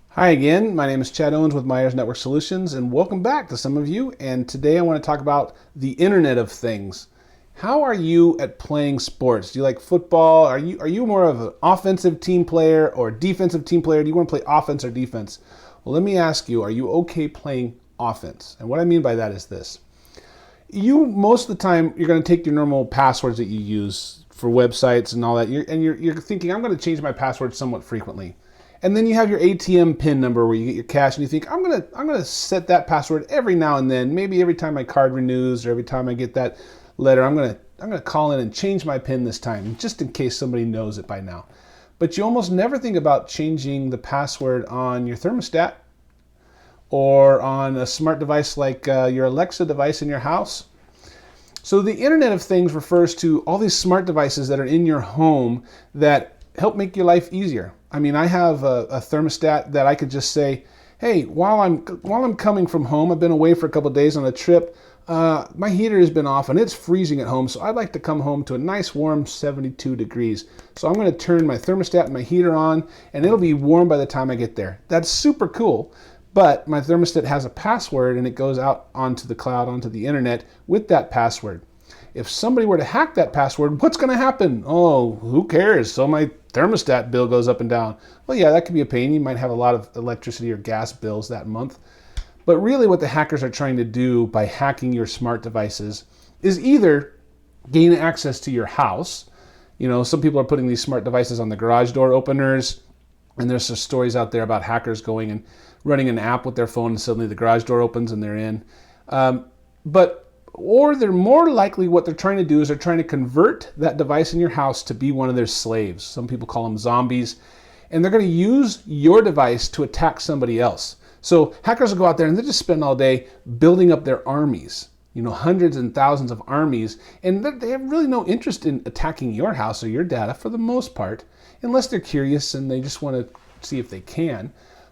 Hi again, my name is Chad Owens with Myers Network Solutions, and welcome back to some of you. And today I want to talk about the Internet of Things. How are you at playing sports? Do you like football? Are you more of an offensive team player or defensive team player? Do you want to play offense or defense? Well, let me ask you, are you okay playing offense? And what I mean by that is this. Most of the time, you're going to take your normal passwords that you use for websites and all that, and you're thinking, I'm going to change my password somewhat frequently. And then you have your ATM PIN number where you get your cash, and you think, I'm gonna set that password every now and then. Maybe every time my card renews or every time I get that letter, I'm gonna call in and change my PIN this time, just in case somebody knows it by now. But you almost never think about changing the password on your thermostat or on a smart device like your Alexa device in your house. So the Internet of Things refers to all these smart devices that are in your home that help make your life easier. I mean, I have a thermostat that I could just say, hey, while I'm coming from home, I've been away for a couple of days on a trip, my heater has been off and it's freezing at home, so I'd like to come home to a nice warm 72 degrees. So I'm going to turn my thermostat and my heater on, and it'll be warm by the time I get there. That's super cool, but my thermostat has a password, and it goes out onto the cloud, onto the internet with that password. If somebody were to hack that password, what's going to happen? Oh, who cares? So my thermostat bill goes up and down. Well, yeah, that could be a pain. You might have a lot of electricity or gas bills that month. But really what the hackers are trying to do by hacking your smart devices is either gain access to your house. You know, some people are putting these smart devices on the garage door openers, and there's some stories out there about hackers going and running an app with their phone, and suddenly the garage door opens and they're in. Or they're more likely, what they're trying to do is they're trying to convert that device in your house to be one of their slaves. Some people call them zombies. And they're going to use your device to attack somebody else. So hackers will go out there and they just spend all day building up their armies, hundreds and thousands of armies. And they have really no interest in attacking your house or your data for the most part, unless they're curious and they just want to see if they can.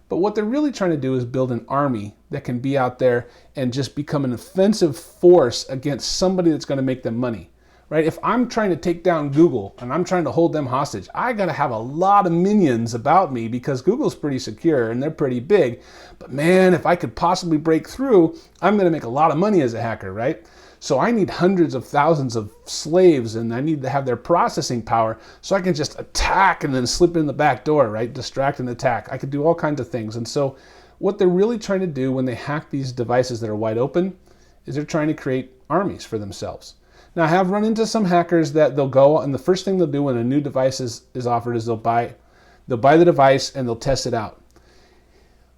But what they're really trying to do is build an army that can be out there and just become an offensive force against somebody that's going to make them money, right? If I'm trying to take down Google and I'm trying to hold them hostage, I got to have a lot of minions about me because Google's pretty secure and they're pretty big. But man, if I could possibly break through, I'm going to make a lot of money as a hacker, right? So I need hundreds of thousands of slaves, and I need to have their processing power so I can just attack and then slip in the back door, right? Distract and attack. I could do all kinds of things. And so what they're really trying to do when they hack these devices that are wide open is they're trying to create armies for themselves. Now, I have run into some hackers that they'll go, and the first thing they'll do when a new device is offered is they'll buy the device and they'll test it out.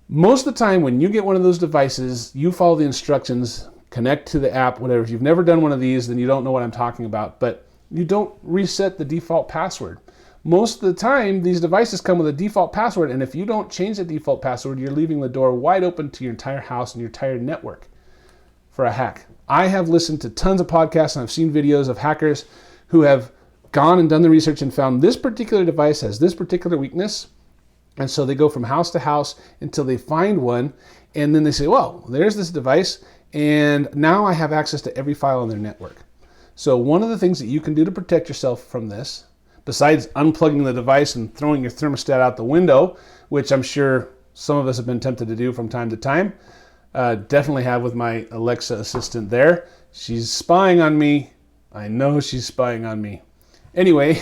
Most of the time when you get one of those devices, you follow the instructions, connect to the app, whatever. If you've never done one of these, then you don't know what I'm talking about, but you don't reset the default password. Most of the time, these devices come with a default password, and if you don't change the default password, you're leaving the door wide open to your entire house and your entire network for a hack. I have listened to tons of podcasts and I've seen videos of hackers who have gone and done the research and found this particular device has this particular weakness, and so they go from house to house until they find one, and then they say, well, there's this device, and now I have access to every file on their network. So one of the things that you can do to protect yourself from this, besides unplugging the device and throwing your thermostat out the window, which I'm sure some of us have been tempted to do from time to time, definitely have with my Alexa assistant there. She's spying on me. I know she's spying on me. Anyway,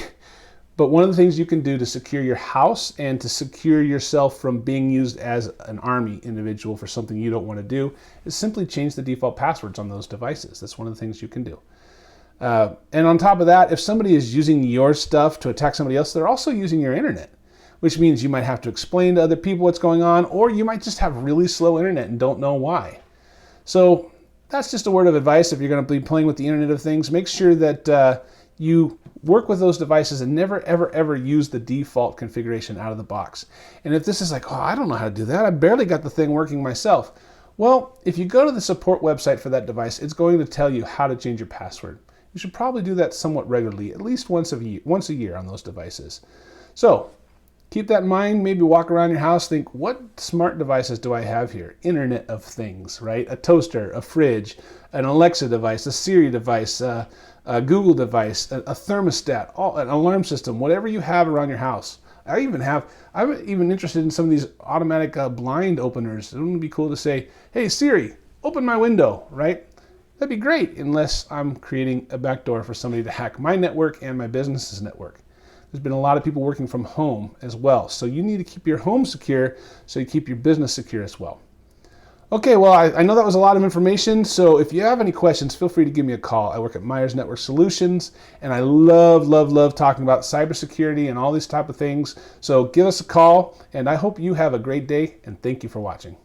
but one of the things you can do to secure your house and to secure yourself from being used as an army individual for something you don't want to do is simply change the default passwords on those devices. That's one of the things you can do. And on top of that, if somebody is using your stuff to attack somebody else, they're also using your internet, which means you might have to explain to other people what's going on, or you might just have really slow internet and don't know why. So that's just a word of advice. If you're going to be playing with the Internet of Things, make sure that you work with those devices and never, ever, ever use the default configuration out of the box. And if this is like, oh, I don't know how to do that, I barely got the thing working myself. Well, if you go to the support website for that device, it's going to tell you how to change your password. You should probably do that somewhat regularly, at least once a year on those devices. So Keep that in mind. Maybe walk around your house, think, what smart devices do I have here? Internet of Things, right? A toaster, a fridge, an Alexa device, a Siri device, a Google device, a thermostat, an alarm system, whatever you have around your house. I'm even interested in some of these automatic blind openers. It would be cool to say, hey Siri, open my window, right? That'd be great, unless I'm creating a backdoor for somebody to hack my network and my business's network. There's been a lot of people working from home as well. So you need to keep your home secure so you keep your business secure as well. Okay, well, I know that was a lot of information. So if you have any questions, feel free to give me a call. I work at Myers Network Solutions, and I love talking about cybersecurity and all these type of things. So give us a call, and I hope you have a great day, and thank you for watching.